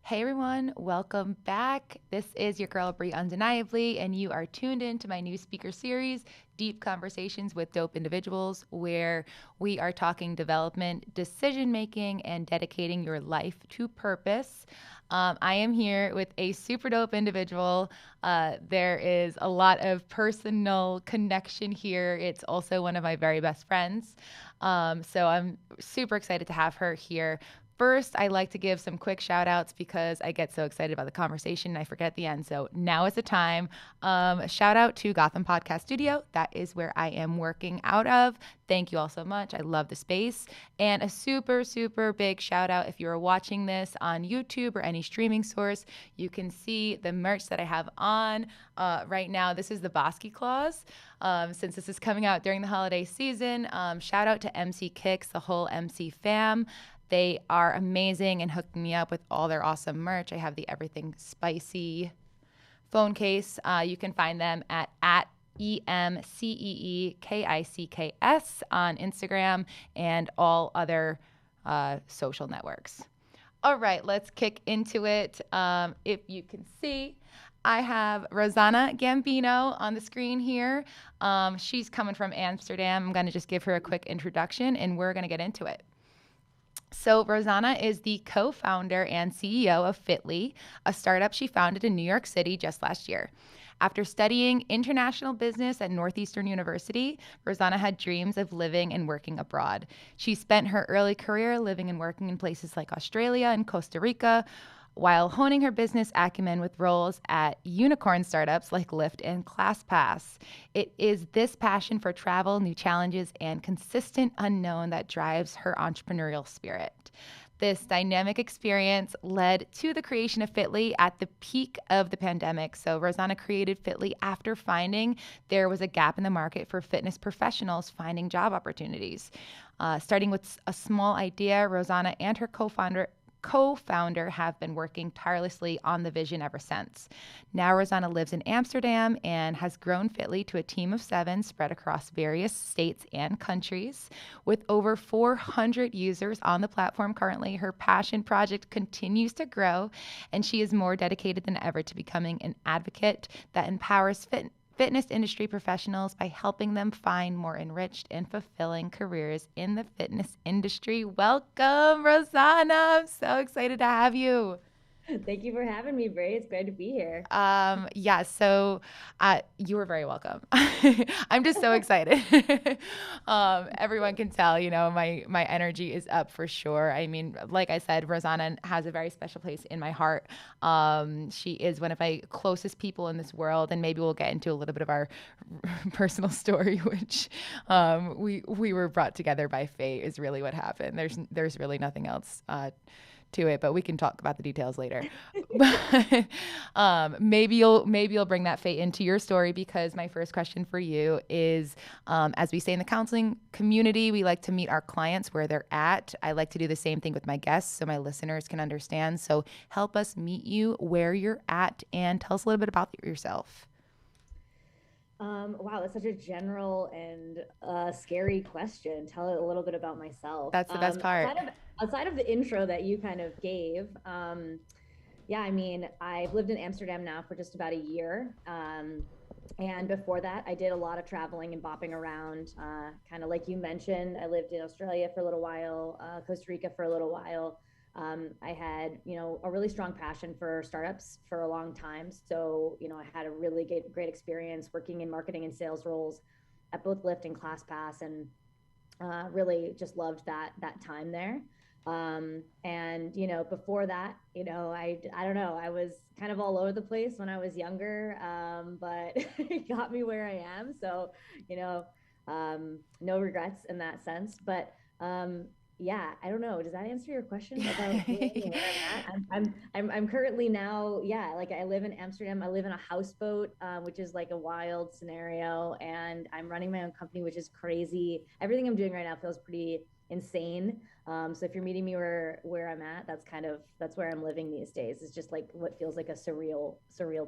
Hey everyone, welcome back. This is your girl Brie Undeniably, and you are tuned in to my new speaker series, Deep Conversations with Dope Individuals, where we are talking development, decision making, and dedicating your life to purpose. I am here with a super dope individual. There is a lot of personal connection here. It's also one of my very best friends. So I'm super excited to have her here. First, I like to give some quick shout outs because I get so excited about the conversation and I forget at the end. So now is the time. Shout out to Gotham Podcast Studio. That is where I am working out of. Thank you all so much. I love the space. And a super, super big shout out if you are watching this on YouTube or any streaming source. You can see the merch that I have on right now. This is the Bosky Claus. Since this is coming out during the holiday season, shout out to Emcee Kicks, the whole Emcee fam. They are amazing and hooking me up with all their awesome merch. I have the Everything Spicy phone case. You can find them at EMCEEKICKS on Instagram and all other social networks. All right, let's kick into it. If you can see, I have Rosana Gambino on the screen here. She's coming from Amsterdam. I'm going to just give her a quick introduction and we're going to get into it. So Rosana is the co-founder and CEO of Fitly, a startup she founded in New York City just last year. After studying international business at Northeastern University, Rosana had dreams of living and working abroad. She spent her early career living and working in places like Australia and Costa Rica, while honing her business acumen with roles at unicorn startups like Lyft and ClassPass. It is this passion for travel, new challenges, and consistent unknown that drives her entrepreneurial spirit. This dynamic experience led to the creation of Fitly at the peak of the pandemic. So Rosana created Fitly after finding there was a gap in the market for fitness professionals finding job opportunities. Starting with a small idea, Rosana and her co-founder have been working tirelessly on the vision ever since. Now Rosana lives in Amsterdam and has grown Fitly to a team of 7 spread across various states and countries. With over 400 users on the platform currently, her passion project continues to grow, and she is more dedicated than ever to becoming an advocate that empowers fitness industry professionals by helping them find more enriched and fulfilling careers in the fitness industry. Welcome, Rosanna. I'm so excited to have you. Thank you for having me, Bray. It's great to be here. Yeah, so you were very welcome. I'm just so excited. Everyone can tell, my energy is up for sure. I mean, like I said, Rosanna has a very special place in my heart. She is one of my closest people in this world, and maybe we'll get into a little bit of our personal story, which we were brought together by fate. Is really what happened. There's really nothing else to it, but we can talk about the details later. But maybe you'll bring that fate into your story, because my first question for you is, as we say in the counseling community, we like to meet our clients where they're at. I like to do the same thing with my guests so my listeners can understand. So help us meet you where you're at and tell us a little bit about yourself. Wow, that's such a general and scary question. Tell it a little bit about myself. That's the best part. Outside of the intro that you kind of gave, yeah, I mean, I've lived in Amsterdam now for just about a year. And before that, I did a lot of traveling and bopping around. Kind of like you mentioned, I lived in Australia for a little while, Costa Rica for a little while. I had, a really strong passion for startups for a long time. So, I had a really great experience working in marketing and sales roles at both Lyft and ClassPass, and really just loved that time there. And before that, I don't know, I was kind of all over the place when I was younger, but it got me where I am. So, you know, no regrets in that sense. But yeah, I don't know. Does that answer your question about where I'm at? I'm currently now, yeah, like I live in Amsterdam. I live in a houseboat, which is like a wild scenario, and I'm running my own company, which is crazy. Everything I'm doing right now feels pretty insane. So if you're meeting me where I'm at, that's where I'm living these days. It's just like what feels like a surreal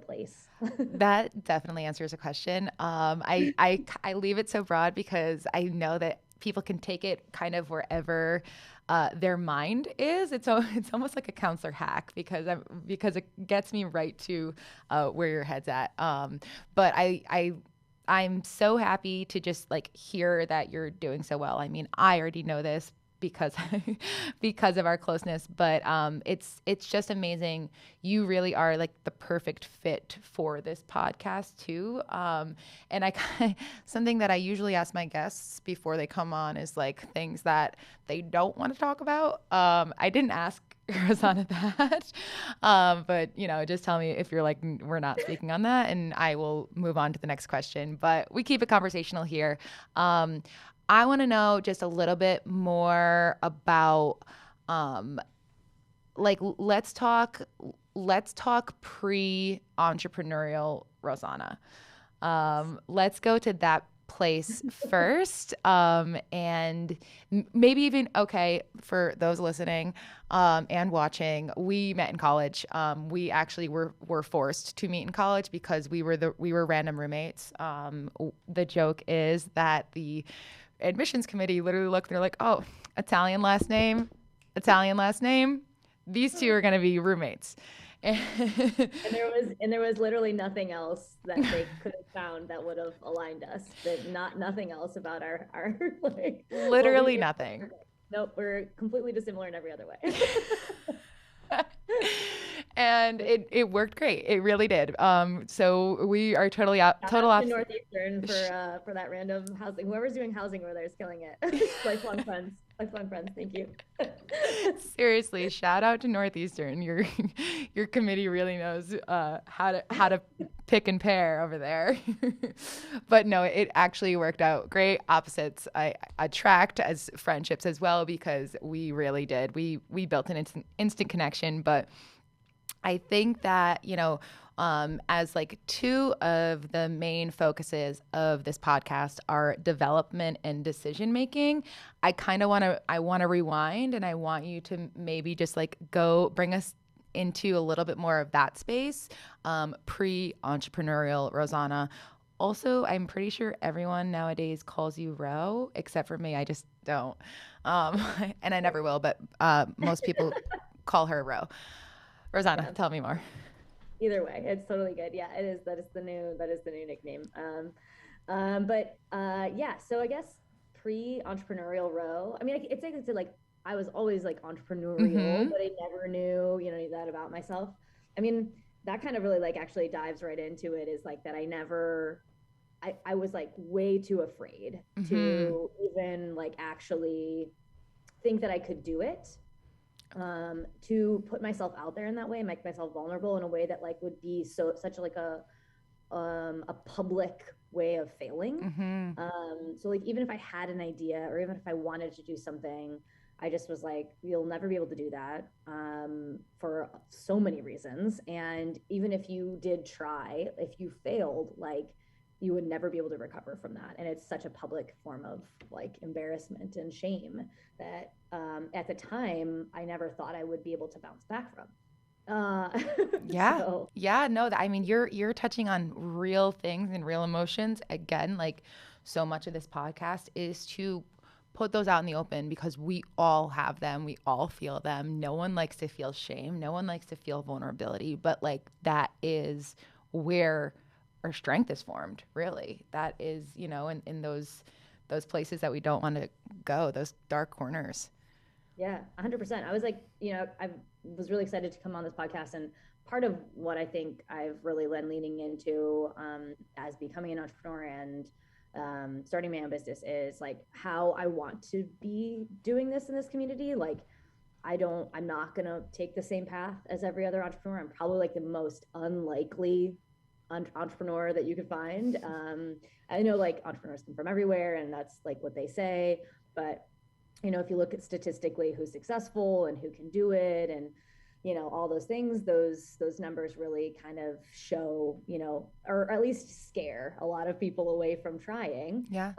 place. That definitely answers a question. I leave it so broad because I know that people can take it kind of wherever their mind is. It's almost like a counselor hack because it gets me right to where your head's at. But I'm so happy to just like hear that you're doing so well. I mean, I already know this because because of our closeness, but it's just amazing. You really are like the perfect fit for this podcast too. And something that I usually ask my guests before they come on is like things that they don't want to talk about. I didn't ask Rosana that, but just tell me if you're like we're not speaking on that, and I will move on to the next question. But we keep it conversational here. I want to know just a little bit more about, like, let's talk pre-entrepreneurial Rosana. Let's go to that place first, and maybe even, okay, for those listening and watching, we met in college. We actually were forced to meet in college because we were random roommates. The joke is that the admissions committee literally looked, they're like, oh, Italian last name. These two are going to be roommates. And there was literally nothing else that they could have found that would have aligned us. Nothing else about our like literally nothing. Nope, we're completely dissimilar in every other way. And it worked great. It really did. So we are total opposite. Northeastern for that random housing. Whoever's doing housing over there is killing it. Lifelong friends. Thank you. Seriously, shout out to Northeastern. Your committee really knows how to pick and pair over there. But no, it actually worked out great. Opposites I attract as friendships as well, because we really did. We built an instant connection. But I think that, as like two of the main focuses of this podcast are development and decision making, I want to rewind, and I want you to maybe just like bring us into a little bit more of that space, pre-entrepreneurial Rosana. Also, I'm pretty sure everyone nowadays calls you Ro, except for me. I just don't, and I never will. But most people call her Ro. Rosana, tell me more. Either way, it's totally good. Yeah, it is. That is the new nickname. Yeah. So I guess pre-entrepreneurial Ro. I mean, it's like I was always like entrepreneurial, but I never knew that about myself. I mean, that kind of really like actually dives right into it. Is like that I was like way too afraid to even like actually think that I could do it. To put myself out there in that way, make myself vulnerable in a way that like would be such like a public way of failing. So like even if I had an idea, or even if I wanted to do something, I just was like, you'll never be able to do that for so many reasons. And even if you did try, if you failed, like you would never be able to recover from that. And it's such a public form of like embarrassment and shame that at the time I never thought I would be able to bounce back from. No, I mean, you're touching on real things and real emotions. Again, like so much of this podcast is to put those out in the open, because we all have them. We all feel them. No one likes to feel shame. No one likes to feel vulnerability, but like that is where our strength is formed, really. That is, in those places that we don't want to go, those dark corners. Yeah, 100%. I was like, I was really excited to come on this podcast. And part of what I think I've really been leaning into as becoming an entrepreneur and starting my own business is like how I want to be doing this in this community. Like, I'm not going to take the same path as every other entrepreneur. I'm probably like the most unlikely entrepreneur that you could find. I know like entrepreneurs come from everywhere, and that's like what they say, but if you look at statistically who's successful and who can do it, and all those things, those numbers really kind of show, or at least scare a lot of people away from trying. Yeah.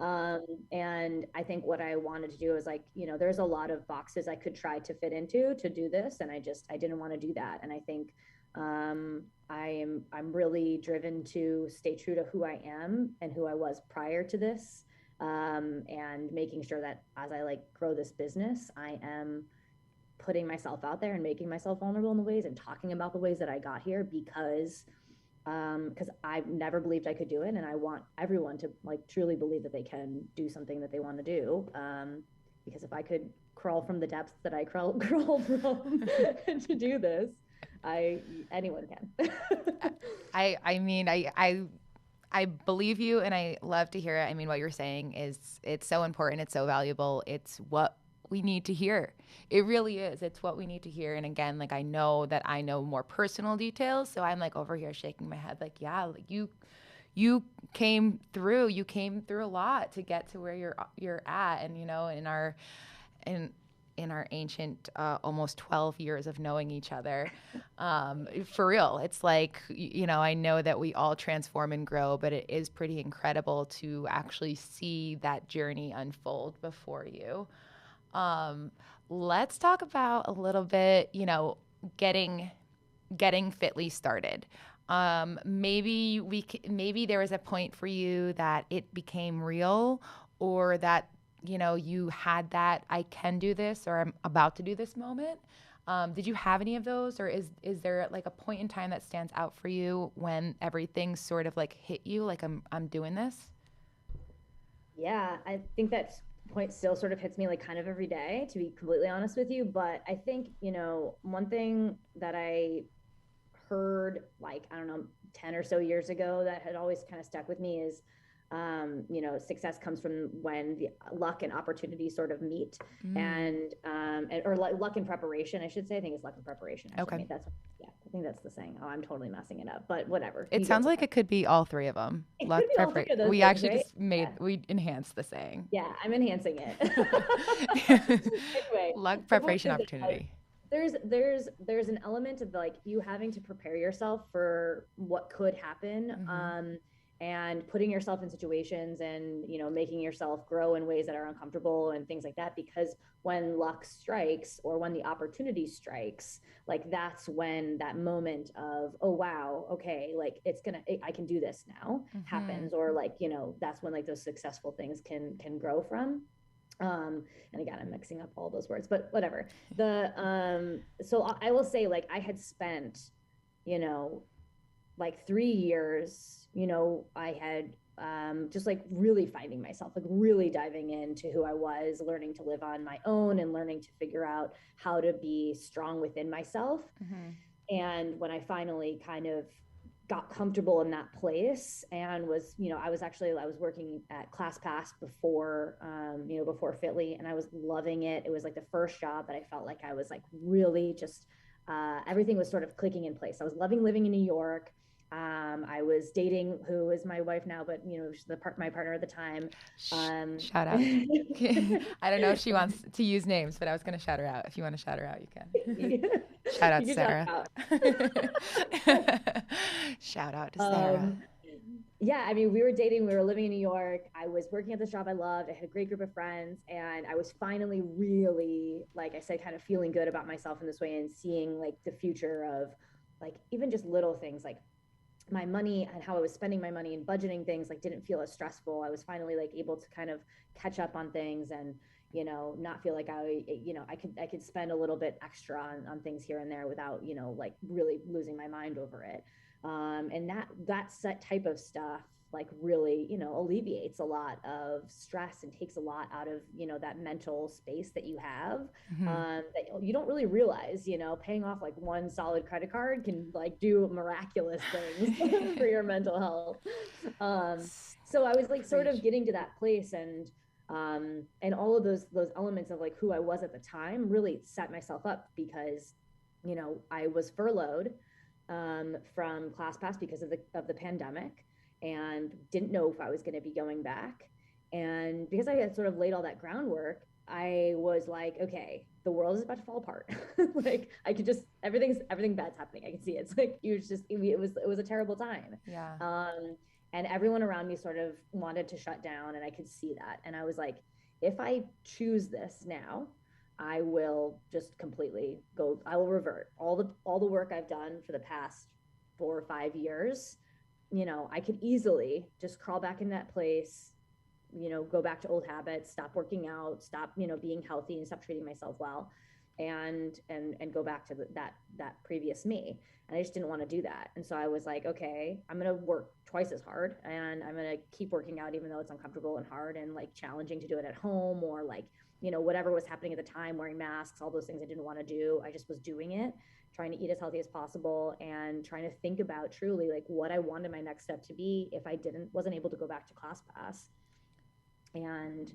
And I think what I wanted to do is like, there's a lot of boxes I could try to fit into to do this, and I didn't want to do that. And I think I'm really driven to stay true to who I am and who I was prior to this, and making sure that as I like grow this business, I am putting myself out there and making myself vulnerable in the ways and talking about the ways that I got here because I've never believed I could do it, and I want everyone to like truly believe that they can do something that they want to do. Because if I could crawl from the depths that I crawl from to do this, anyone can. I mean, I believe you, and I love to hear it. I mean, what you're saying is it's so important. It's so valuable. It's what we need to hear. It really is. It's what we need to hear. And again, like I know that I know more personal details, so I'm like over here shaking my head, like, yeah, like you came through. You came through a lot to get to where you're at, and you know, in in our ancient almost 12 years of knowing each other. For real, it's like, you know, I know that we all transform and grow, but it is pretty incredible to actually see that journey unfold before you. Let's talk about a little bit, you know, getting Fitly started. Maybe there was a point for you that it became real, or that you know you had that I can do this or I'm about to do this moment. Did you have any of those, or is there like a point in time that stands out for you when everything sort of like hit you, like I'm doing this? Yeah, I think that point still sort of hits me like kind of every day, to be completely honest with you. But I think, one thing that I heard, like, I don't know, 10 or so years ago that had always kind of stuck with me is, success comes from when the luck and opportunity sort of meet. Or like luck and preparation, I should say. I think it's luck and preparation. Actually, Okay. yeah, I think that's the saying. Oh, I'm totally messing it up, but whatever. It sounds like it could be all three of them. It Luck, could be all three of those we things, actually right? just we enhanced the saying. Yeah, I'm enhancing it. Anyway, Luck, the point preparation, is that, like, opportunity. there's an element of like you having to prepare yourself for what could happen, and putting yourself in situations and making yourself grow in ways that are uncomfortable and things like that, because when luck strikes or when the opportunity strikes, like that's when that moment of, oh wow, okay, like I can do this now, happens. Or like, that's when like those successful things can grow from. And again, I'm mixing up all those words, but whatever. So I will say, like, I had spent, you know, like 3 years, I had just like really finding myself, like really diving into who I was, learning to live on my own and learning to figure out how to be strong within myself. And when I finally kind of got comfortable in that place and was, I was working at ClassPass before, before Fitly, and I was loving it. It was like the first job that I felt like I was like really just, everything was sort of clicking in place. I was loving living in New York. I was dating who is my wife now, but she's my partner at the time. Shout out. I don't know if she wants to use names, but I was going to shout her out. If you want to shout her out, you can. Shout out, Sarah. Shout out to Sarah. Yeah, I mean, we were dating, we were living in New York. I was working at this job I loved. I had a great group of friends, and I was finally really, like I said, kind of feeling good about myself in this way and seeing like the future of like even just little things like my money and how I was spending my money and budgeting things like didn't feel as stressful. I was finally like able to kind of catch up on things and not feel like I could spend a little bit extra on things here and there without like really losing my mind over it. And that set type of stuff like really alleviates a lot of stress and takes a lot out of that mental space that you have, that you don't really realize. Paying off like one solid credit card can like do miraculous things for your mental health. So I was like sort of getting to that place, and all of those elements of like who I was at the time really set myself up because I was furloughed from ClassPass because of the pandemic, and didn't know if I was going to be going back. And because I had sort of laid all that groundwork, I was like, okay, the world is about to fall apart. Like I could just everything bad's happening. I can see it. It's like it was a terrible time. Yeah. And everyone around me sort of wanted to shut down, and I could see that. And I was like, if I choose this now, I will just completely go. I will revert all the work I've done for the past 4 or 5 years. I could easily just crawl back in that place, go back to old habits, stop working out, stop, being healthy and stop treating myself well, and go back to that previous me. And I just didn't want to do that. And so I was like, okay, I'm going to work twice as hard, and I'm going to keep working out, even though it's uncomfortable and hard and like challenging to do it at home, or like, whatever was happening at the time, wearing masks, all those things I didn't want to do. I just was doing it, trying to eat as healthy as possible and trying to think about truly like what I wanted my next step to be if I wasn't able to go back to ClassPass. And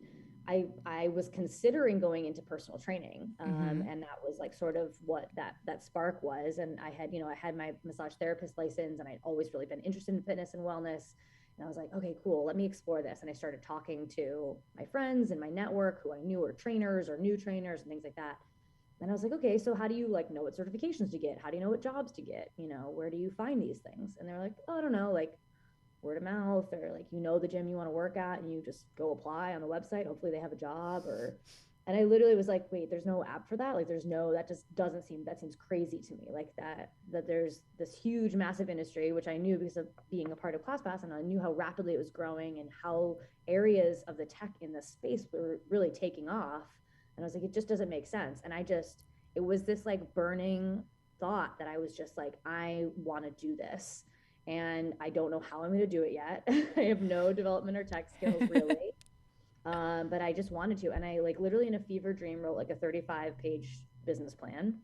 I was considering going into personal training. And that was like sort of what that spark was. And I had my massage therapist license, and I'd always really been interested in fitness and wellness. And I was like, okay, cool, let me explore this. And I started talking to my friends in my network who I knew were trainers or new trainers and things like that. And I was like, okay, so how do you like know what certifications to get? How do you know what jobs to get? Where do you find these things? And they're like, oh, I don't know, like word of mouth, or like, the gym you want to work at and you just go apply on the website. Hopefully they have a job. And I literally was like, wait, there's no app for that. Like that just that seems crazy to me. Like that there's this huge, massive industry, which I knew because of being a part of ClassPass, and I knew how rapidly it was growing and how areas of the tech in this space were really taking off. And I was like, it just doesn't make sense. And it was this like burning thought that I was just like, I want to do this. And I don't know how I'm going to do it yet. I have no development or tech skills really. But I just wanted to. And I like literally in a fever dream wrote like a 35-page business plan.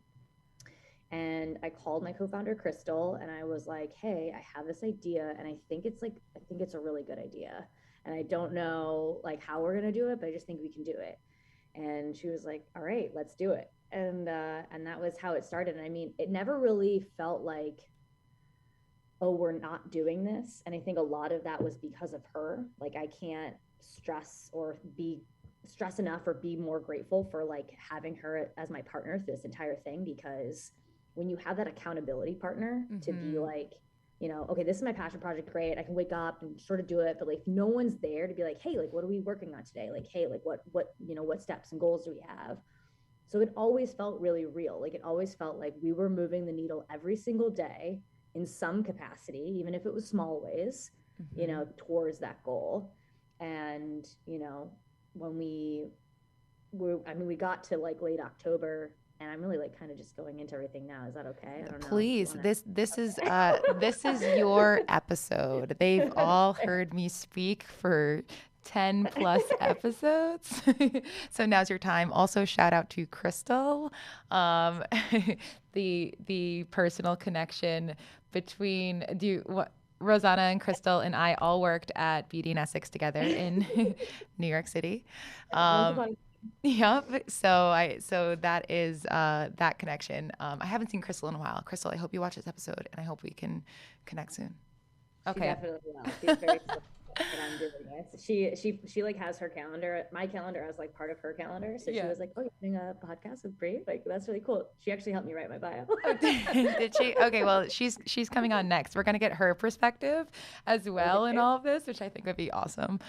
And I called my co-founder, Crystal, and I was like, hey, I have this idea. And I think it's a really good idea. And I don't know like how we're going to do it, but I just think we can do it. And she was like, all right, let's do it. And that was how it started. And I mean, it never really felt like, oh, we're not doing this. And I think a lot of that was because of her. Like, I can't stress enough or be more grateful for like having her as my partner through this entire thing, because when you have that accountability partner to be like, okay, this is my passion project, great, I can wake up and sort of do it, but like no one's there to be like, hey, like what are we working on today? Like, hey, like what steps and goals do we have? So it always felt really real. Like it always felt like we were moving the needle every single day in some capacity, even if it was small ways, towards that goal. And, when we got to like late October, and I'm really like kind of just going into everything now. Is that okay? I don't know. Please, this is your episode. They've all heard me speak for 10 plus episodes. So now's your time. Also, shout out to Crystal. The personal connection between Rosana and Crystal and I all worked at Beauty and Essex together in New York City. Yep. So that is that connection. I haven't seen Crystal in a while. Crystal, I hope you watch this episode, and I hope we can connect soon. Okay. She definitely will. She's very and I'm doing this. She like has her calendar, my calendar as like part of her calendar. So she was like, oh, you're doing a podcast with Brie? Like, that's really cool. She actually helped me write my bio. Did she? Okay, well, she's coming on next. We're going to get her perspective as well in all of this, which I think would be awesome.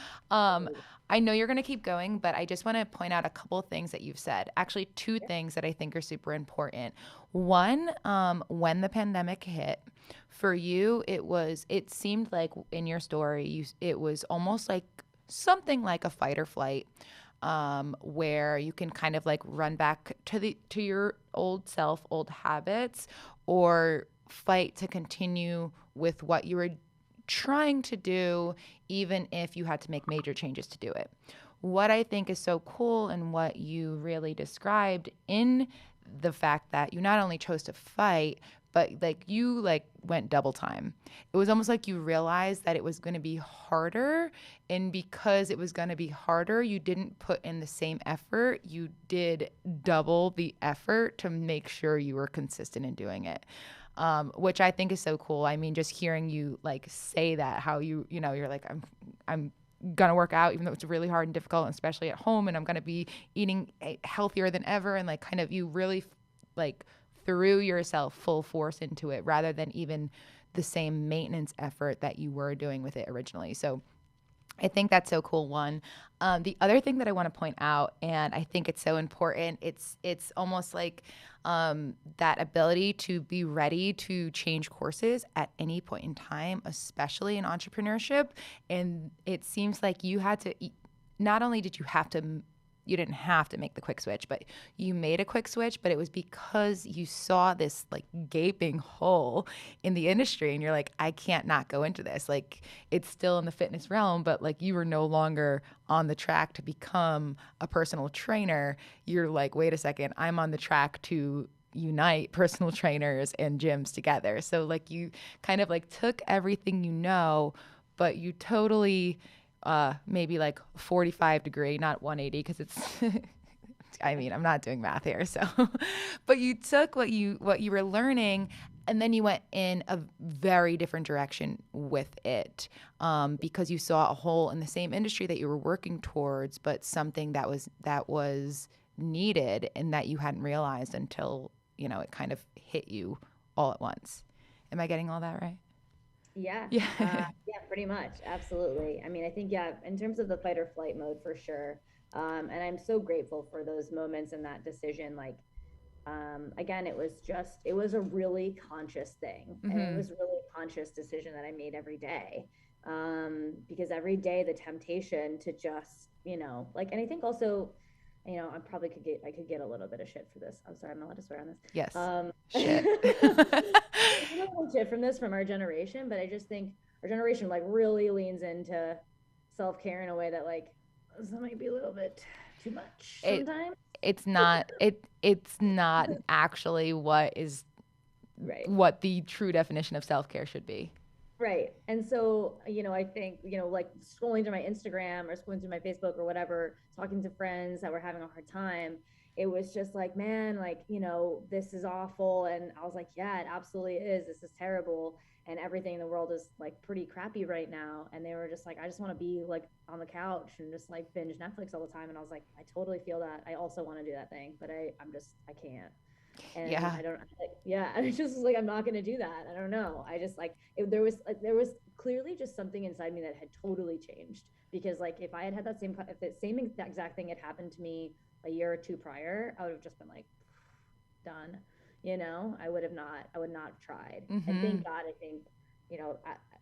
I know you're going to keep going, but I just want to point out a couple of things that you've said. Actually, two things that I think are super important. One, when the pandemic hit, for you, it seemed like in your story, it was almost like something like a fight or flight, where you can kind of like run back to your old self, old habits, or fight to continue with what you were trying to do, even if you had to make major changes to do it. What I think is so cool and what you really described in the fact that you not only chose to fight, but like you like went double time. It was almost like you realized that it was going to be harder, and because it was going to be harder, you didn't put in the same effort. You did double the effort to make sure you were consistent in doing it. Which I think is so cool. I mean, just hearing you like say that, how you're like, I'm gonna work out even though it's really hard and difficult, and especially at home, and I'm gonna be eating healthier than ever, and like kind of you really like threw yourself full force into it rather than even the same maintenance effort that you were doing with it originally. So I think that's so cool. One, the other thing that I want to point out, and I think it's so important, it's almost like that ability to be ready to change courses at any point in time, especially in entrepreneurship. And it seems like you had to not only did you didn't have to make the quick switch, but you made a quick switch, but it was because you saw this like gaping hole in the industry and you're like, I can't not go into this. Like it's still in the fitness realm, but like you were no longer on the track to become a personal trainer. You're like, wait a second, I'm on the track to unite personal trainers and gyms together. So like you kind of like took everything you know, but you totally maybe like 45-degree, not 180, because it's I mean, I'm not doing math here, so but you took what you were learning and then you went in a very different direction with it, because you saw a hole in the same industry that you were working towards, but something that was needed and that you hadn't realized until, you know, it kind of hit you all at once. Am I getting all that right? Yeah. Yeah. Yeah, pretty much. Absolutely. I mean, I think, yeah, in terms of the fight or flight mode for sure. And I'm so grateful for those moments and that decision. Like, again, it was a really conscious thing. And it Mm-hmm. was really a conscious decision that I made every day. Because every day the temptation to just, like, and I think also, I could get a little bit of shit for this. I'm sorry, I'm not allowed to swear on this. Yes. Shit. I get a little shit from this from our generation, but I just think our generation like really leans into self-care in a way that like this might be a little bit too much it sometimes. it's not actually Right. what the true definition of self-care should be. Right. And so, I think, like scrolling through my Instagram or scrolling through my Facebook or whatever, talking to friends that were having a hard time, it was just like, man, like, this is awful. And I was like, yeah, it absolutely is. This is terrible. And everything in the world is like pretty crappy right now. And they were just like, I just want to be like on the couch and just like binge Netflix all the time. And I was like, I totally feel that. I also want to do that thing, but I can't. And Yeah. I don't like, yeah, and it's just like I'm not gonna do that. I don't know. I just like there was clearly just something inside me that had totally changed, because like if I had had if the same exact thing had happened to me a year or two prior, I would have just been like done. I would not have tried. And Mm-hmm. thank God, I think,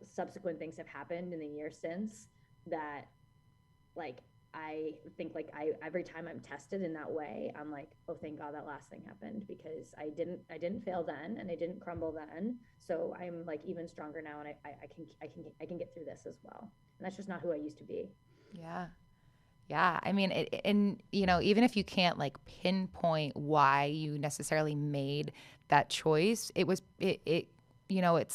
subsequent things have happened in the year since that, like, I think like every time I'm tested in that way, I'm like, oh, thank God that last thing happened, because I didn't fail then and I didn't crumble then. So I'm like even stronger now, and I can get through this as well. And that's just not who I used to be. Yeah. Yeah, I mean, and even if you can't like pinpoint why you necessarily made that choice, it's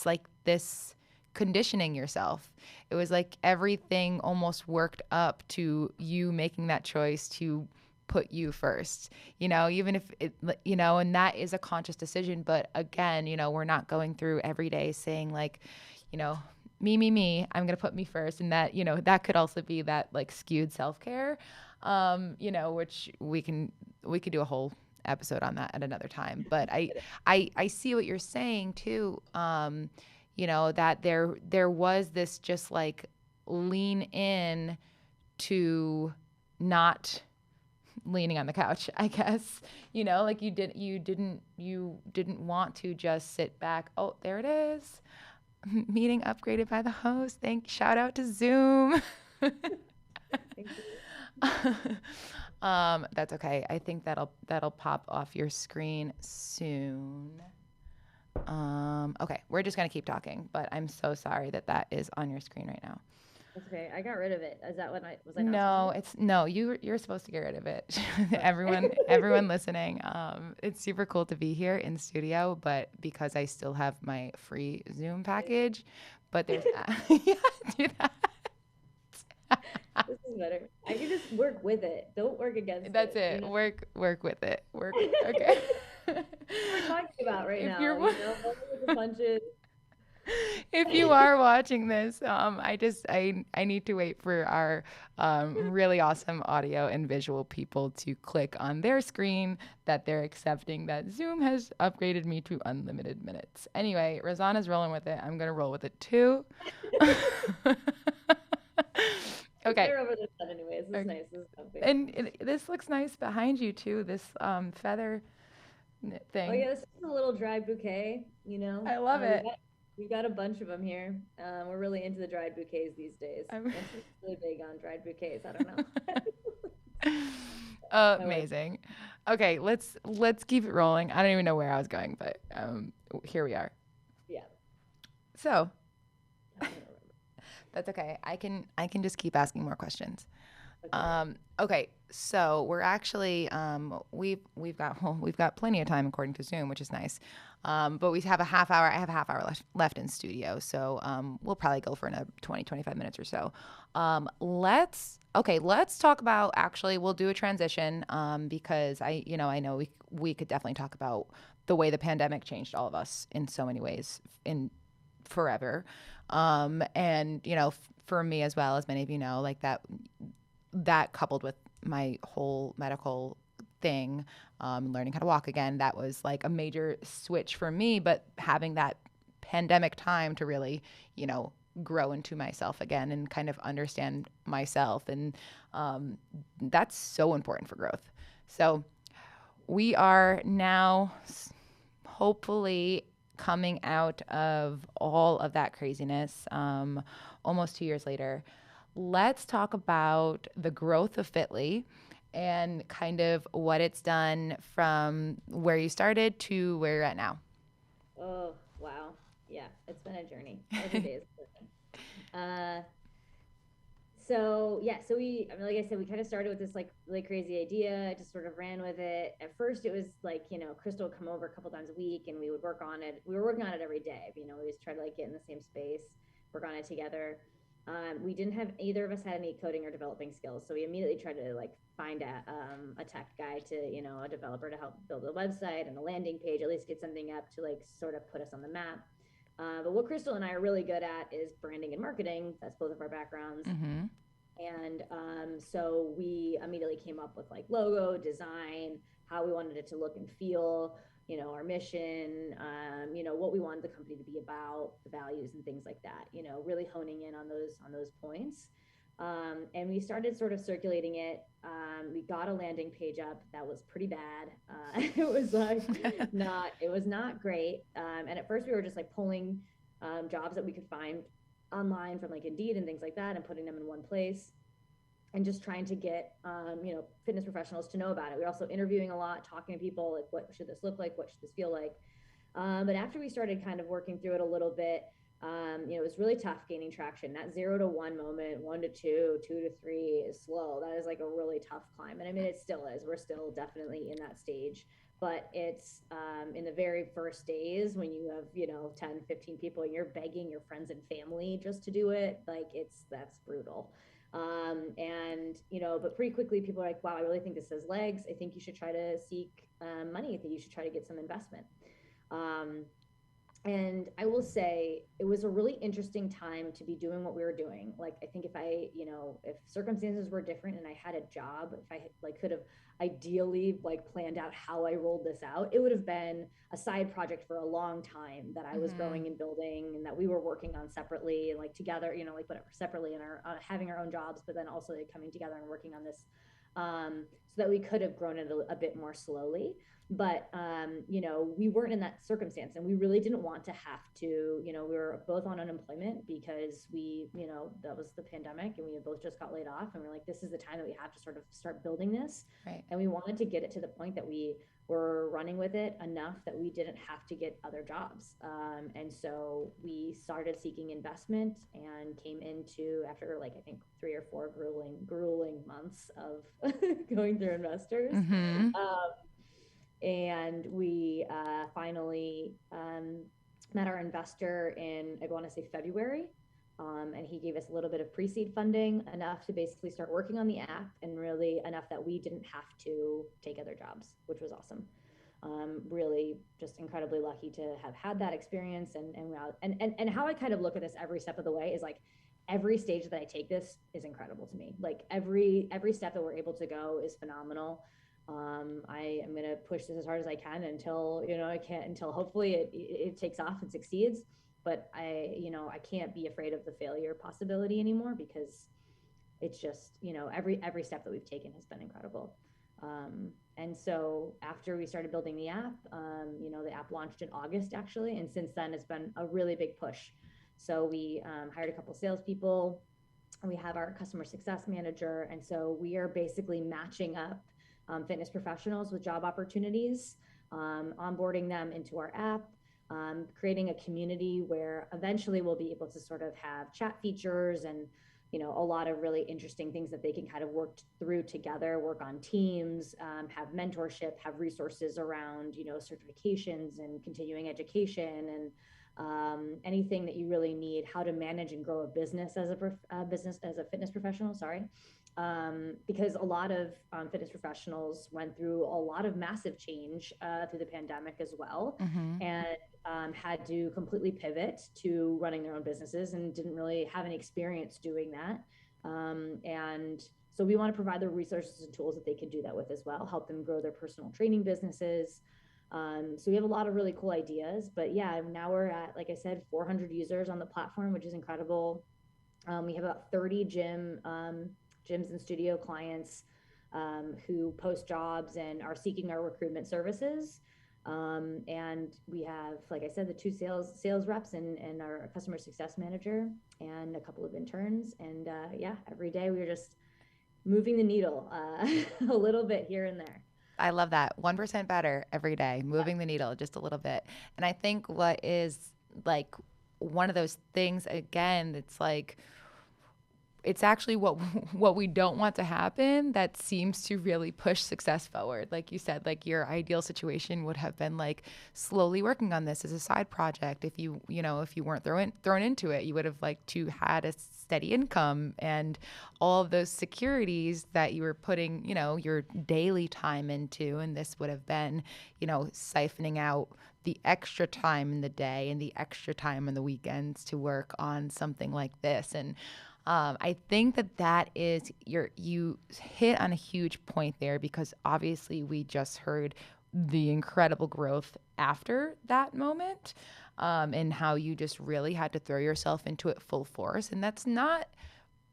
like this conditioning yourself. It was like everything almost worked up to you making that choice to put you first. Even if and that is a conscious decision. But again, we're not going through every day saying like, you know, me, I'm going to put me first. And that, that could also be that like skewed self-care, which we could do a whole episode on that at another time. But I see what you're saying too. That there was this just like lean in to not leaning on the couch, I guess. Like you didn't want to just sit back. Oh, there it is. Meeting upgraded by the host. Shout out to Zoom. Thank you. That's okay. I think that'll pop off your screen soon. Okay, we're just gonna keep talking, but I'm so sorry that is on your screen right now. That's okay. I got rid of it. Is that what I was I No, not you're supposed to get rid of it. supposed to? Everyone listening, it's super cool to be here in studio, but because I still have my free Zoom package, but there's yeah, do that. This is better. I can just work with it. Don't work against That's it. it. Work with it. Okay. What we're talking about right If now, you're rolling with the punches. if you are watching this, I need to wait for our really awesome audio and visual people to click on their screen that they're accepting that Zoom has upgraded me to unlimited minutes. Anyway, Rosana's rolling with it. I'm gonna roll with it too. Okay. They're over the sun anyways. This is nice. This is comfy. And this looks nice behind you too. This feather Oh thing. yeah, this is a little dry bouquet. I love it. We've got a bunch of them here. We're really into the dried bouquets these days. I'm Amsterdam's really big on dried bouquets. I don't know. My wife. Amazing. Okay, let's keep it rolling. I don't even know where I was going, but here we are. Yeah. So I don't remember. that's okay. I can just keep asking more questions. Okay. Okay, so we're actually we've got plenty of time according to Zoom, which is nice. But we have a half hour. I have a half hour left in studio, so we'll probably go for another 20-25 minutes or so. Let's talk about actually. We'll do a transition because I know we could definitely talk about the way the pandemic changed all of us in so many ways in forever, and for me as well, as many of you know, like that coupled with my whole medical thing, learning how to walk again, that was like a major switch for me. But having that pandemic time to really, grow into myself again and kind of understand myself. And that's so important for growth. So we are now hopefully coming out of all of that craziness almost 2 years later. Let's talk about the growth of Fitly and kind of what it's done from where you started to where you're at now. Oh, wow. Yeah, it's been a journey. Every day is a journey. Uh, so yeah, so I mean, like I said, we kind of started with this like really crazy idea. I just sort of ran with it. At first, it was like, Crystal would come over a couple times a week, and we would work on it. We were working on it every day. We just tried to like get in the same space, work on it together. We didn't have either of us had any coding or developing skills, so we immediately tried to like find a tech guy to a developer to help build a website and a landing page, at least get something up to like sort of put us on the map. But what Crystal and I are really good at is branding and marketing. That's both of our backgrounds. Mm-hmm. And so we immediately came up with like logo design, how we wanted it to look and feel, our mission, what we wanted the company to be about, the values and things like that, really honing in on those points. And we started sort of circulating it. We got a landing page up that was pretty bad. It was like it was not great. And at first we were just like pulling jobs that we could find online from like Indeed and things like that and putting them in one place and just trying to get fitness professionals to know about it. We're also interviewing a lot, talking to people like, what should this look like, what should this feel like. But after we started kind of working through it a little bit, it was really tough gaining traction. That 0 to 1 moment, 1 to 2, 2 to 3 is slow. That is like a really tough climb. And I mean, it still is. We're still definitely in that stage. But it's in the very first days when you have, 10, 15 people and you're begging your friends and family just to do it, like that's brutal. But pretty quickly people are like, wow, I really think this has legs. I think you should try to seek money. I think you should try to get some investment. Um, and I will say it was a really interesting time to be doing what we were doing. Like, I think if circumstances were different and I had a job, if I like could have ideally like planned out how I rolled this out, it would have been a side project for a long time that I was growing and building and that we were working on separately and like together, like whatever, separately in our having our own jobs, but then also like coming together and working on this so that we could have grown it a bit more slowly. But we weren't in that circumstance, and we really didn't want to have to. We were both on unemployment because that was the pandemic, and we had both just got laid off, and we're like, this is the time that we have to sort of start building this. Right. And we wanted to get it to the point that we were running with it enough that we didn't have to get other jobs. And so we started seeking investment and came into, after like I think 3 or 4 grueling months of going through investors. Mm-hmm. And we finally met our investor in, I want to say, February. And he gave us a little bit of pre-seed funding, enough to basically start working on the app, and really enough that we didn't have to take other jobs, which was awesome. Really just incredibly lucky to have had that experience. And how I kind of look at this every step of the way is like, every stage that I take this is incredible to me. Like every step that we're able to go is phenomenal. I am going to push this as hard as I can until, until hopefully it takes off and succeeds. But I can't be afraid of the failure possibility anymore, because it's just, every step that we've taken has been incredible. And so after we started building the app, the app launched in August actually, and since then it's been a really big push. So we hired a couple salespeople. We have our customer success manager, and so we are basically matching up fitness professionals with job opportunities, onboarding them into our app, creating a community where eventually we'll be able to sort of have chat features and a lot of really interesting things that they can kind of work through together, work on teams, have mentorship, have resources around certifications and continuing education, and anything that you really need, how to manage and grow a business as a fitness professional. Sorry. Because a lot of fitness professionals went through a lot of massive change through the pandemic as well, and had to completely pivot to running their own businesses and didn't really have any experience doing that. And so we want to provide the resources and tools that they can do that with as well, help them grow their personal training businesses. So we have a lot of really cool ideas, but yeah, now we're at, like I said, 400 users on the platform, which is incredible. We have about 30 gyms and studio clients who post jobs and are seeking our recruitment services. And we have, like I said, the two sales reps and our customer success manager and a couple of interns. And every day we're just moving the needle a little bit here and there. I love that. 1% better every day, moving the needle just a little bit. And I think what is like one of those things, again, it's like, it's actually what we don't want to happen that seems to really push success forward. Like you said, like your ideal situation would have been like slowly working on this as a side project. If you weren't thrown into it, you would have like to had a steady income and all of those securities that you were putting, your daily time into. And this would have been, siphoning out the extra time in the day and the extra time on the weekends to work on something like this. And I think that is you hit on a huge point there, because obviously we just heard the incredible growth after that moment, and how you just really had to throw yourself into it full force. And that's not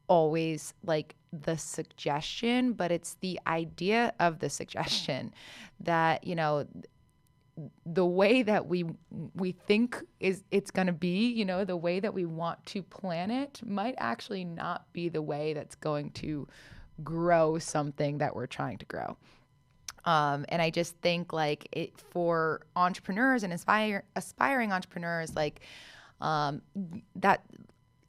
always like the suggestion, but it's the idea of the suggestion that, the way that we think is it's going to be, the way that we want to plan it might actually not be the way that's going to grow something that we're trying to grow. And I just think like it for entrepreneurs and aspiring entrepreneurs, like that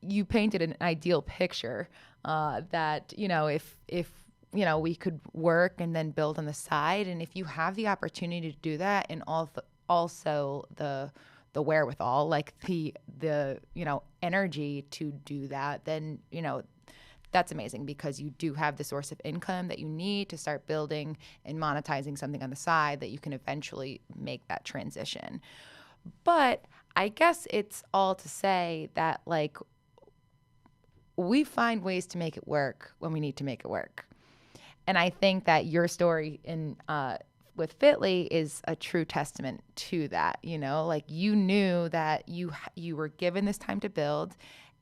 you painted an ideal picture, that, if we could work and then build on the side. And if you have the opportunity to do that, and also the wherewithal, like the energy to do that, then, that's amazing, because you do have the source of income that you need to start building and monetizing something on the side that you can eventually make that transition. But I guess it's all to say that, like, we find ways to make it work when we need to make it work. And I think that your story with Fitly is a true testament to that. Like you knew that you were given this time to build,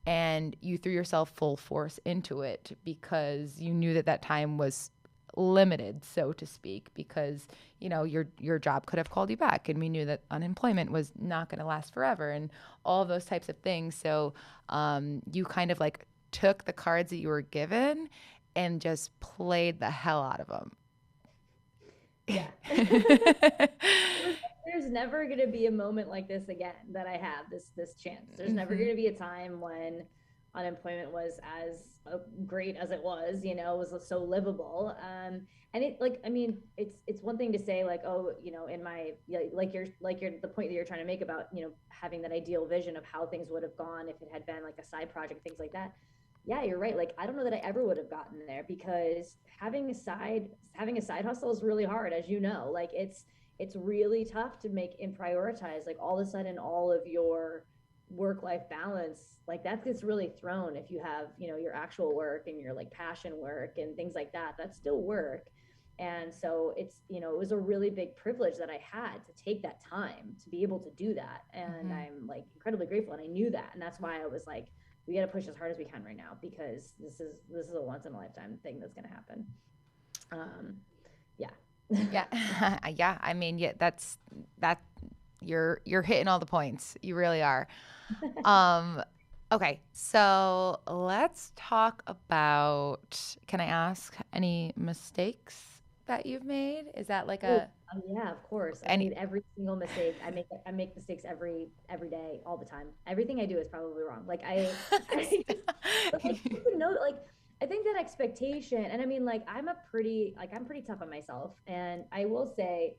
and you threw yourself full force into it because you knew that time was limited, so to speak, because your job could have called you back, and we knew that unemployment was not going to last forever, and all of those types of things. So you kind of like took the cards that you were given and just played the hell out of them. Yeah. There's never going to be a moment like this again that I have this chance. There's never going to be a time when unemployment was as great as it was, was so livable. And it it's one thing to say like, oh, in my, like you're the point that you're trying to make about, having that ideal vision of how things would have gone if it had been like a side project, things like that. Yeah, you're right. Like, I don't know that I ever would have gotten there, because having a side hustle is really hard, as you know. Like it's really tough to make and prioritize. Like all of a sudden, all of your work-life balance, like that gets really thrown if you have, your actual work and your like passion work and things like that. That's still work. And so it's, it was a really big privilege that I had to take that time to be able to do that. And I'm like incredibly grateful. And I knew that. And that's why I was like, we got to push as hard as we can right now, because this is a once in a lifetime thing that's going to happen. Yeah. Yeah. Yeah. I mean, yeah, that you're hitting all the points. You really are. Um, okay, so let's talk about, can I ask any mistakes that you've made? Is that like Oh, a yeah, of course. I've any made every single mistake. I make mistakes every day, all the time. Everything I do is probably wrong. Like I just, but like you know, like I think that expectation, and I mean, like I'm pretty tough on myself, and I will say,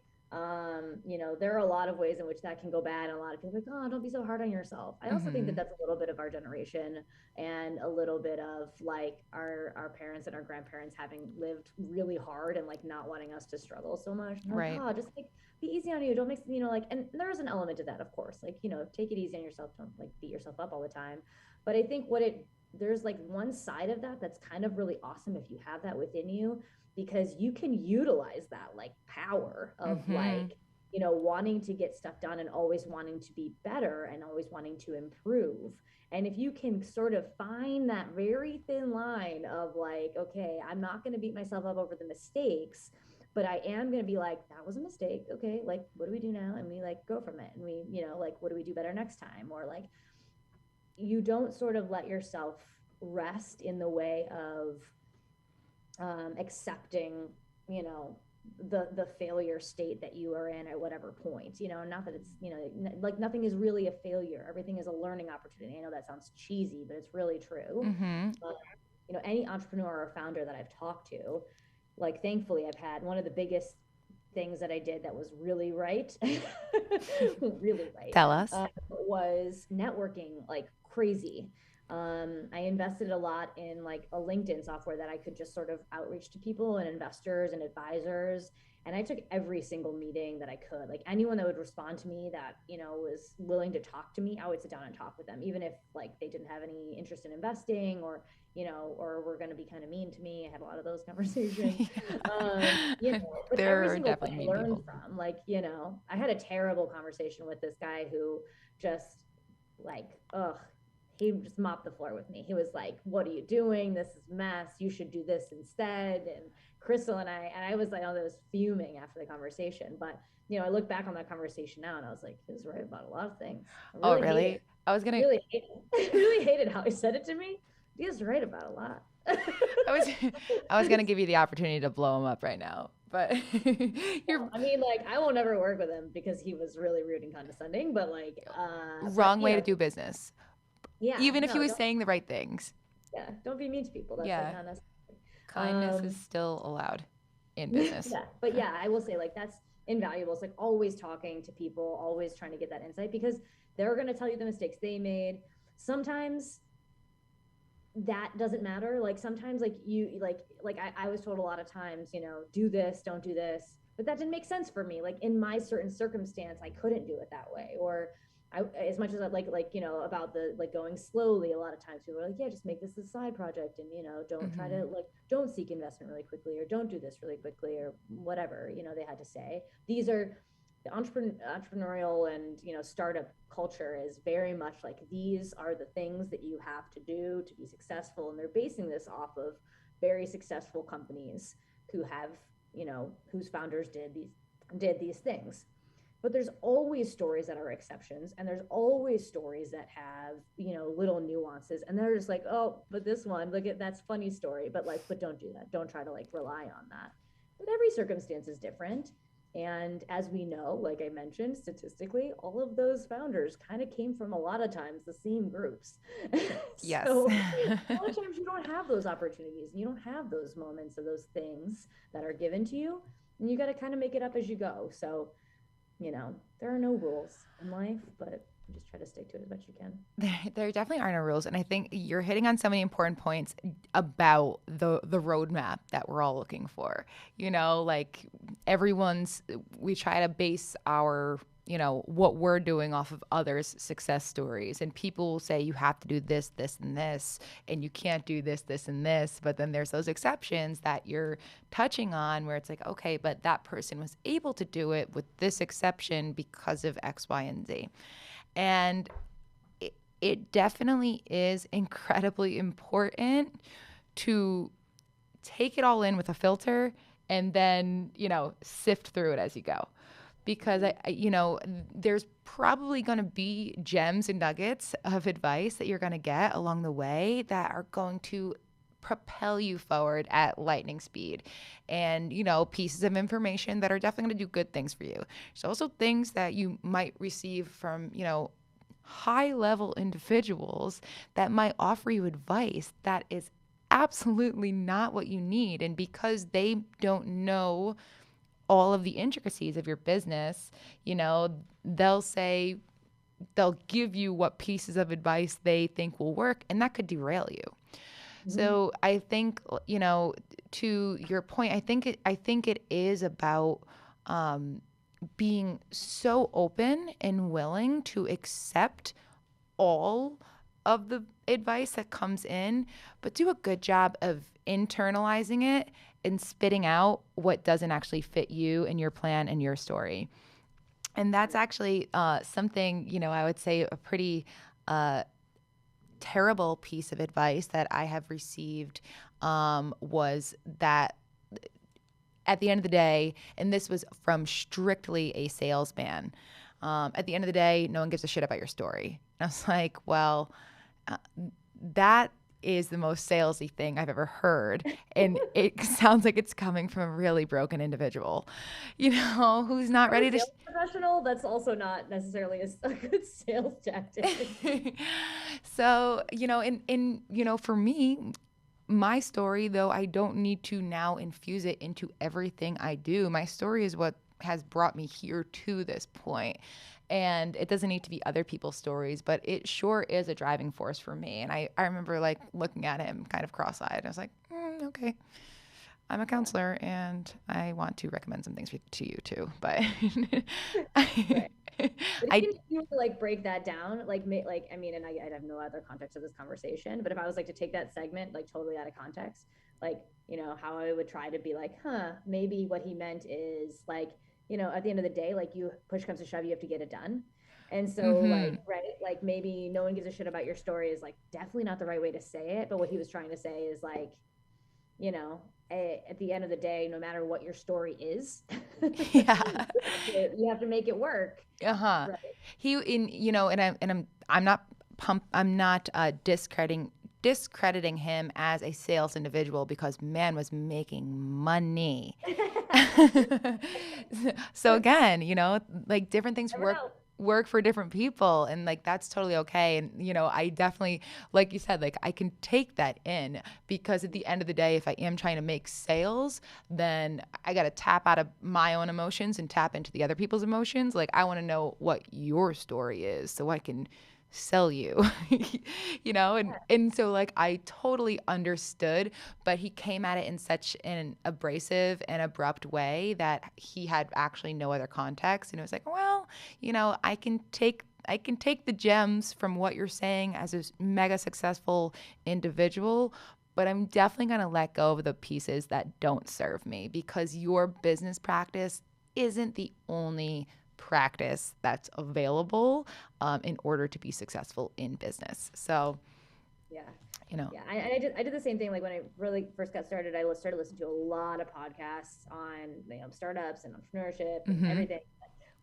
there are a lot of ways in which that can go bad, and a lot of people are like, oh, don't be so hard on yourself. I also think that Mhm. that's a little bit of our generation and a little bit of like our parents and our grandparents having lived really hard and like not wanting us to struggle so much. And they're like, Right. oh, just like be easy on you. Don't make like, and there is an element to that, of course. Like, take it easy on yourself. Don't like beat yourself up all the time. But I think there's like one side of that that's kind of really awesome if you have that within you, because you can utilize that like power of Mhm. like, wanting to get stuff done and always wanting to be better and always wanting to improve. And if you can sort of find that very thin line of like, okay, I'm not going to beat myself up over the mistakes, but I am going to be like, that was a mistake. Okay. Like, what do we do now? And we like go from it. And we, like, what do we do better next time? Or like, you don't sort of let yourself rest in the way of accepting, you know, the failure state that you are in at whatever point, not that it's, like nothing is really a failure. Everything is a learning opportunity. I know that sounds cheesy, but it's really true. Mhm. uh, any entrepreneur or founder that I've talked to, like thankfully I've had one of the biggest things that I did that was really right, really right, Tell us. was networking like crazy. I invested a lot in like a LinkedIn software that I could just sort of outreach to people and investors and advisors. And I took every single meeting that I could. Like anyone that would respond to me that, was willing to talk to me, I would sit down and talk with them, even if like they didn't have any interest in investing or were going to be kind of mean to me. I had a lot of those conversations. Yeah. But every There are single one definitely I mean learned people. from, like, I had a terrible conversation with this guy who just like, ugh, he just mopped the floor with me. He was like, what are you doing? This is mess. You should do this instead. And Crystal and I was like, oh, I was fuming after the conversation. But, I look back on that conversation now and I was like, he was right about a lot of things. I Oh, really hated, really? I was gonna really hated, really hated how he said it to me. He was right about a lot. I was I was gonna give you the opportunity to blow him up right now, but you're I mean, like, I won't ever work with him because he was really rude and condescending, but like, but wrong way to do business. yeah, Even if he no, was don't, saying the right things. yeah, don't be mean to people. That's like Yeah. not necessary. Kindness is still allowed in business. Yeah, but yeah, I will say like that's invaluable. It's like always talking to people, always trying to get that insight because they're going to tell you the mistakes they made. Sometimes that doesn't matter. Like sometimes like you like I was told a lot of times, do this, don't do this, but that didn't make sense for me. Like in my certain circumstance I couldn't do it that way. Or as much as I like about the like going slowly, a lot of times people are like, yeah, just make this a side project, and don't try Hmm. to like, don't seek investment really quickly, or don't do this really quickly, or whatever they had to say. These are the entrepreneurial and startup culture is very much like, these are the things that you have to do to be successful, and they're basing this off of very successful companies who have whose founders did these things. But there's always stories that are exceptions, and there's always stories that have little nuances, and they're just like, oh, but this one, look at, that's funny story, but like, but don't do that, don't try to like rely on that. But every circumstance is different. And as we know, like I mentioned, statistically, all of those founders kind of came from a lot of times the same groups. Yes. So a lot of times you don't have those opportunities, and you don't have those moments or those things that are given to you, and you got to kind of make it up as you go. So there are no rules in life, but you just try to stick to it as much as you can. There definitely are no rules, and I think you're hitting on so many important points about the roadmap that we're all looking for. Like we try to base our what we're doing off of others' success stories, and people will say you have to do this, this, and this, and you can't do this, this, and this. But then there's those exceptions that you're touching on, where it's like, okay, but that person was able to do it with this exception because of X, Y, and Z. And it definitely is incredibly important to take it all in with a filter and then, sift through it as you go. Because there's probably going to be gems and nuggets of advice that you're going to get along the way that are going to propel you forward at lightning speed, and pieces of information that are definitely going to do good things for you. There's also things that you might receive from high level individuals that might offer you advice that is absolutely not what you need, and because they don't know all of the intricacies of your business, they'll give you what pieces of advice they think will work, and that could derail you. So I think, to your point, I think it is about being so open and willing to accept all of the advice that comes in, but do a good job of internalizing it and spitting out what doesn't actually fit you and your plan and your story. And that's actually something, I would say a pretty terrible piece of advice that I have received was that at the end of the day, and this was from strictly a salesman, at the end of the day, no one gives a shit about your story. And I was like, well, that is the most salesy thing I've ever heard. And it sounds like it's coming from a really broken individual, who's not ready to. Professional, that's also not necessarily a good sales tactic. So, for me, my story, though, I don't need to now infuse it into everything I do. My story is what has brought me here to this point. And it doesn't need to be other people's stories, but it sure is a driving force for me. And I remember looking at him kind of cross-eyed. I was like, okay, I'm a counselor and I want to recommend some things to you too. But right. But if you were to break that down, I mean, and I have no other context of this conversation, but if I was to take that segment totally out of context, how I would try to be maybe what he meant is at the end of the day, you push comes to shove, you have to get it done. And so right, maybe no one gives a shit about your story is definitely not the right way to say it. But what he was trying to say is at the end of the day, no matter what your story is, yeah, you have to make it work. Right. I'm not discrediting him as a sales individual, because man was making money. So again, different things work for different people, and that's totally okay. And I definitely, like you said, I can take that in, because at the end of the day, if I am trying to make sales, then I got to tap out of my own emotions and tap into the other people's emotions. I want to know what your story is so I can sell you. And so I totally understood, but he came at it in such an abrasive and abrupt way that he had actually no other context, and it was well, I can take the gems from what you're saying as a mega successful individual, but I'm definitely going to let go of the pieces that don't serve me, because your business practice isn't the only practice that's available in order to be successful in business. So, yeah. I did the same thing. When I really first got started, I started listening to a lot of podcasts on startups and entrepreneurship and everything.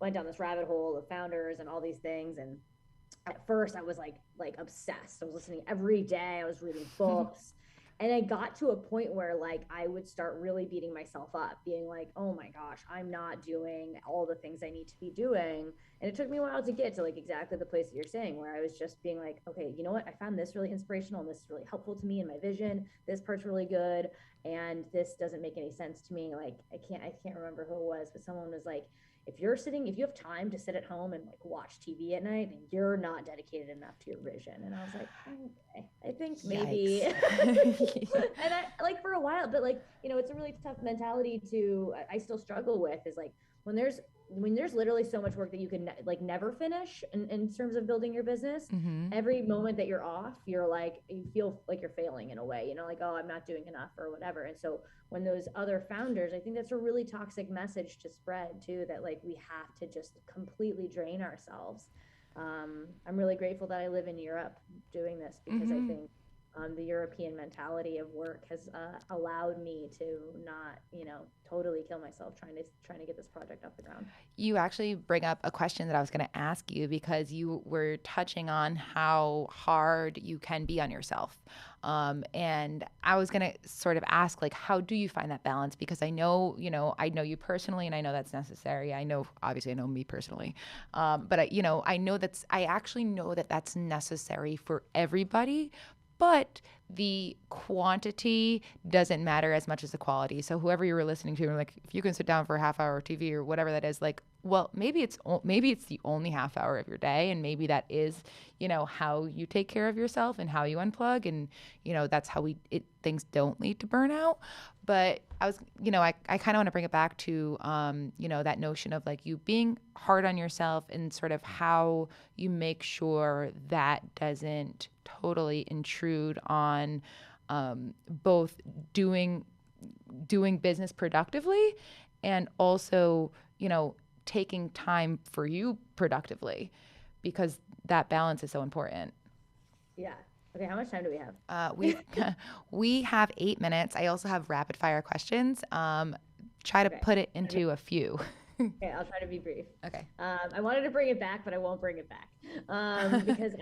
Went down this rabbit hole of founders and all these things. And at first, I was obsessed. I was listening every day. I was reading books. And I got to a point where I would start really beating myself up, being oh my gosh, I'm not doing all the things I need to be doing. And it took me a while to get to exactly the place that you're saying, where I was just being okay, you know what? I found this really inspirational and this is really helpful to me and my vision. This part's really good. And this doesn't make any sense to me. I can't remember who it was, but someone was if you have time to sit at home and watch TV at night, then you're not dedicated enough to your vision. And I was okay, I think maybe. And I for a while, but it's a really tough mentality I still struggle with, is when there's literally so much work that you can never finish in terms of building your business. Every moment that you're off, you're you feel you're failing in a way, oh, I'm not doing enough or whatever. And so when those other founders, I think that's a really toxic message to spread too, that we have to just completely drain ourselves. I'm really grateful that I live in Europe doing this, because I think The European mentality of work has allowed me to not, totally kill myself trying to get this project off the ground. You actually bring up a question that I was going to ask you, because you were touching on how hard you can be on yourself. And I was going to sort of ask, like, how do you find that balance? Because I know you personally, and I know that's necessary. Obviously I know me personally. But I actually know that that's necessary for everybody. But the quantity doesn't matter as much as the quality. So whoever you were listening to, like, if you can sit down for a half hour of TV or whatever that is, like, well, maybe it's the only half hour of your day, and maybe that is, how you take care of yourself and how you unplug, and that's how things don't lead to burnout. But I kind of want to bring it back to that notion of, like, you being hard on yourself, and sort of how you make sure that doesn't totally intrude on both doing business productively, and also taking time for you productively, because that balance is so important. Yeah. Okay, how much time do we have? We have 8 minutes. I also have rapid fire questions. Try to put it into a few. Okay, I'll try to be brief. Okay. I wanted to bring it back, but I won't bring it back because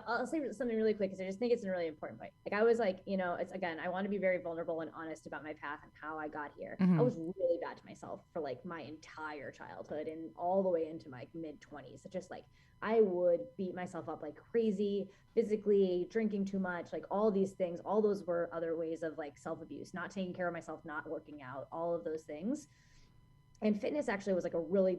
I'll say something really quick, because I just think it's a really important point. Like, I was like, it's, again, I want to be very vulnerable and honest about my path and how I got here. Mm-hmm. I was really bad to myself for, like, my entire childhood and all the way into my mid-20s. It's just like, I would beat myself up like crazy, physically, drinking too much, like all these things. All those were other ways of, like, self-abuse, not taking care of myself, not working out, all of those things. And fitness actually was like a really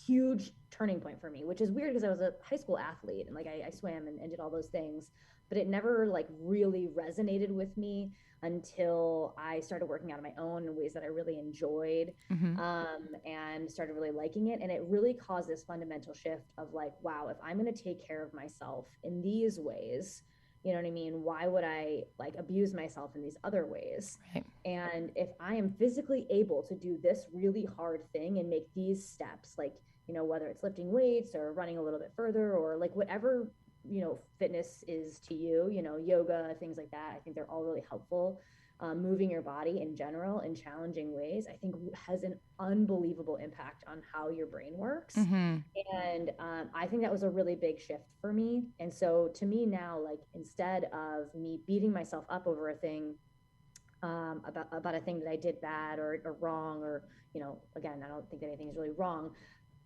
huge turning point for me, which is weird because I was a high school athlete, and, like, I swam and did all those things, but it never, like, really resonated with me until I started working out on my own in ways that I really enjoyed. Mm-hmm. And started really liking it. And it really caused this fundamental shift of, like, wow, if I'm going to take care of myself in these ways, you know what I mean? Why would I, like, abuse myself in these other ways? Right. And if I am physically able to do this really hard thing and make these steps, like, whether it's lifting weights or running a little bit further, or, like, whatever, fitness is to you, yoga, things like that, I think they're all really helpful. Moving your body in general in challenging ways, I think, has an unbelievable impact on how your brain works. Mm-hmm. And I think that was a really big shift for me. And so to me now, like, instead of me beating myself up over a thing, about a thing that I did bad or wrong, or, again, I don't think that anything is really wrong.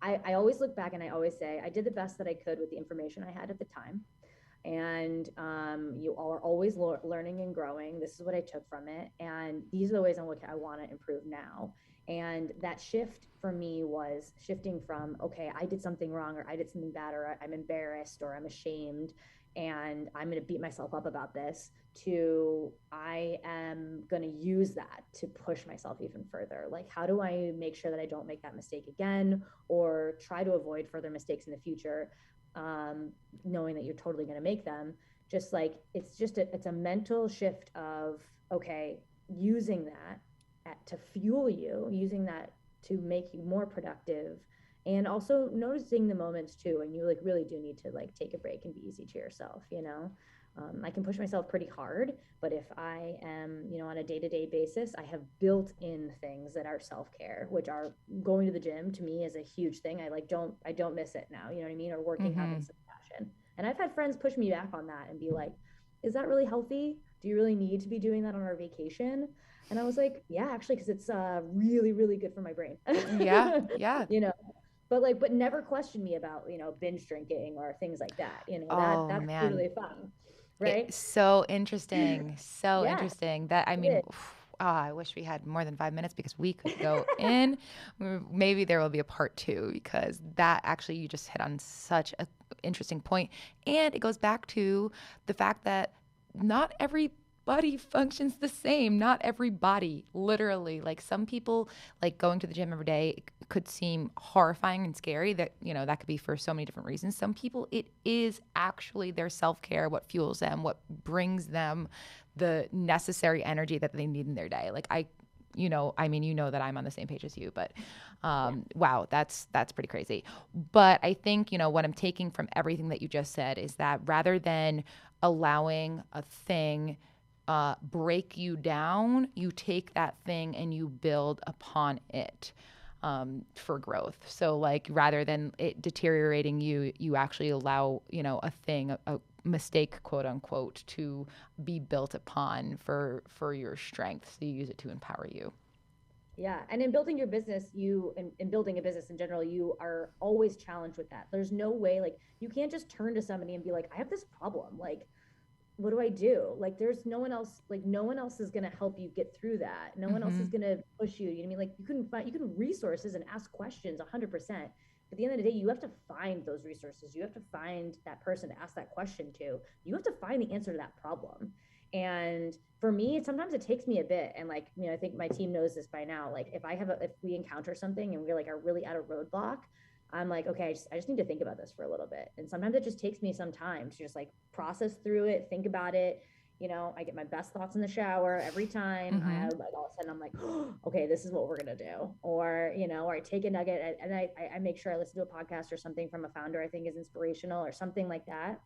I always look back and I always say, I did the best that I could with the information I had at the time. And you are always learning and growing. This is what I took from it. And these are the ways in which I want to improve now. And that shift for me was shifting from, okay, I did something wrong, or I did something bad, or I'm embarrassed, or I'm ashamed, and I'm going to beat myself up about this, to I am going to use that to push myself even further. Like, how do I make sure that I don't make that mistake again, or try to avoid further mistakes in the future, knowing that you're totally going to make them. Just like, it's a mental shift of, okay, using that to fuel you, using that to make you more productive, and also noticing the moments too. And you, like, really do need to, like, take a break and be easy to yourself. I can push myself pretty hard, but if I am, on a day-to-day basis, I have built in things that are self-care, which are going to the gym. To me is a huge thing. I don't miss it now, you know what I mean? Or working out makes some passion. And I've had friends push me back on that and be like, is that really healthy? Do you really need to be doing that on our vacation? And I was like, yeah, actually, because it's really, really good for my brain. Yeah. But never question me about, binge drinking or things like that. That's man. totally fine. Right. It's so interesting. So Yeah, interesting that, I mean, I wish we had more than 5 minutes, because we could go in. Maybe there will be a part 2, because that actually, you just hit on such an interesting point. And it goes back to the fact that not everybody functions the same. Not everybody, literally. Like, some people, like, going to the gym every day could seem horrifying and scary. That that could be for so many different reasons. Some people, it is actually their self-care, what fuels them, what brings them the necessary energy that they need in their day. Like, I I mean, that I'm on the same page as you, but wow, that's pretty crazy. But I think, what I'm taking from everything that you just said is that rather than allowing a thing break you down, you take that thing and you build upon it for growth. So like rather than it deteriorating you, you actually allow, a thing, a mistake, quote unquote, to be built upon for your strength. So you use it to empower you. Yeah. And in building your business, in building a business in general, you are always challenged with that. There's no way, like, you can't just turn to somebody and be like, I have this problem. Like, what do I do? Like, there's no one else, like, no one else is going to help you get through that. No one else is going to push you. You know what I mean? Like, you can resources and ask questions 100%. But at the end of the day, you have to find those resources. You have to find that person to ask that question to. You have to find the answer to that problem. And for me, sometimes it takes me a bit. And like, I think my team knows this by now. Like if we encounter something and we're like, are really at a roadblock, I'm like, okay, I just need to think about this for a little bit. And sometimes it just takes me some time to just like process through it, think about it. I get my best thoughts in the shower every time. I like all of a sudden I'm like, oh, okay, this is what we're gonna do. Or or I take a nugget and I make sure I listen to a podcast or something from a founder I think is inspirational or something like that,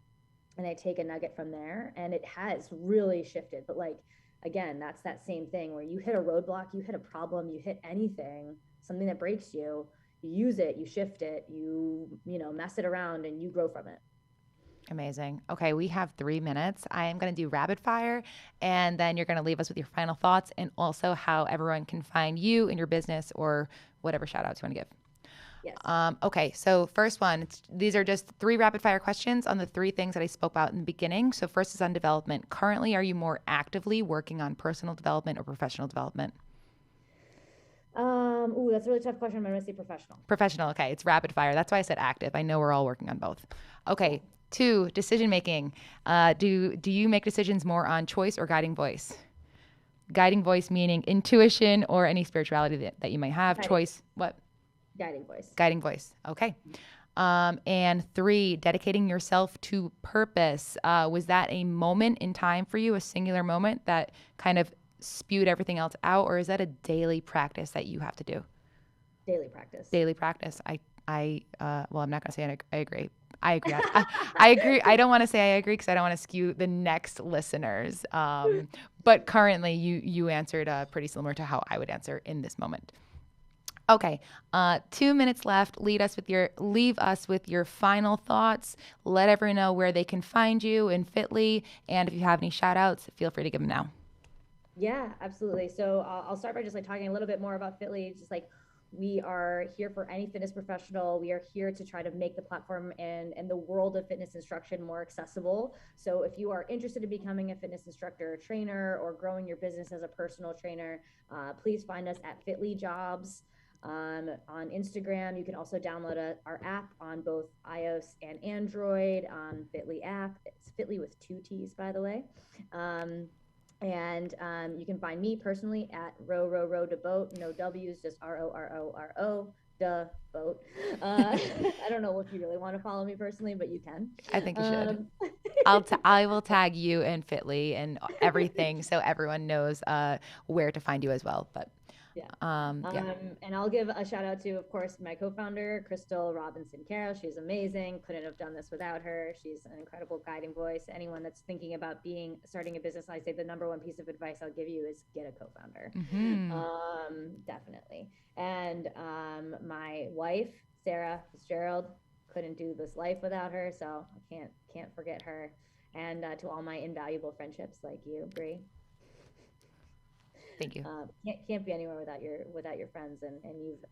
and I take a nugget from there, and it has really shifted. But like again, that's that same thing where you hit a roadblock, you hit a problem, you hit anything, something that breaks you, you use it, you shift it, you mess it around, and you grow from it. Amazing. Okay, we have 3 minutes. I am going to do rapid fire, and then you're going to leave us with your final thoughts and also how everyone can find you in your business or whatever shout outs you want to give. Yes. Okay, so first one, these are just 3 rapid fire questions on the 3 things that I spoke about in the beginning. So first is on development. Currently, are you more actively working on personal development or professional development? That's a really tough question. I'm going to say professional. Professional. Okay, it's rapid fire. That's why I said active. I know we're all working on both. Okay, 2, decision making. Do you make decisions more on choice or guiding voice? Guiding voice meaning intuition or any spirituality that you might have. Choice, what? Guiding voice. Guiding voice. Okay. And 3, dedicating yourself to purpose. Was that a moment in time for you, a singular moment that kind of spewed everything else out, or is that a daily practice that you have to do? Daily practice. Daily practice. Well, I'm not going to say I agree. I agree. I agree. I don't want to say I agree because I don't want to skew the next listeners. But currently, you answered pretty similar to how I would answer in this moment. Okay, 2 minutes left. Leave us with your final thoughts. Let everyone know where they can find you in Fitly, and if you have any shout outs, feel free to give them now. Yeah, absolutely. So I'll start by just like talking a little bit more about Fitly. Just like we are here for any fitness professional. We are here to try to make the platform and the world of fitness instruction more accessible. So if you are interested in becoming a fitness instructor or trainer or growing your business as a personal trainer, please find us at Fitly Jobs. On Instagram, you can also download our app on both iOS and Android. Fitly app. It's Fitly with 2 T's, by the way. And you can find me personally at row to boat, no W's, just RORO the boat. I don't know if you really want to follow me personally, but you can. I think you should. I will tag you and Fitly and everything so everyone knows where to find you as well. But yeah. And I'll give a shout out to, of course, my co-founder, Crystal Robinson-Carroll. She's amazing. Couldn't have done this without her. She's an incredible guiding voice. Anyone that's thinking about starting a business, I say the number one piece of advice I'll give you is get a co-founder. Definitely. And my wife, Sarah Fitzgerald, couldn't do this life without her. So I can't forget her. And to all my invaluable friendships like you, Bree. Thank you. Can't be anywhere without your friends, and you've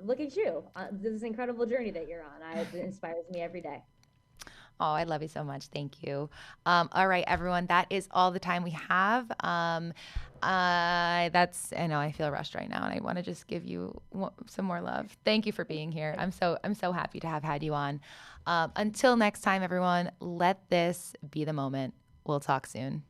look at you. This incredible journey that you're on. It inspires me every day. Oh, I love you so much. Thank you. All right, everyone. That is all the time we have. I know I feel rushed right now, and I want to just give you some more love. Thank you for being here. I'm so happy to have had you on. Until next time, everyone. Let this be the moment. We'll talk soon.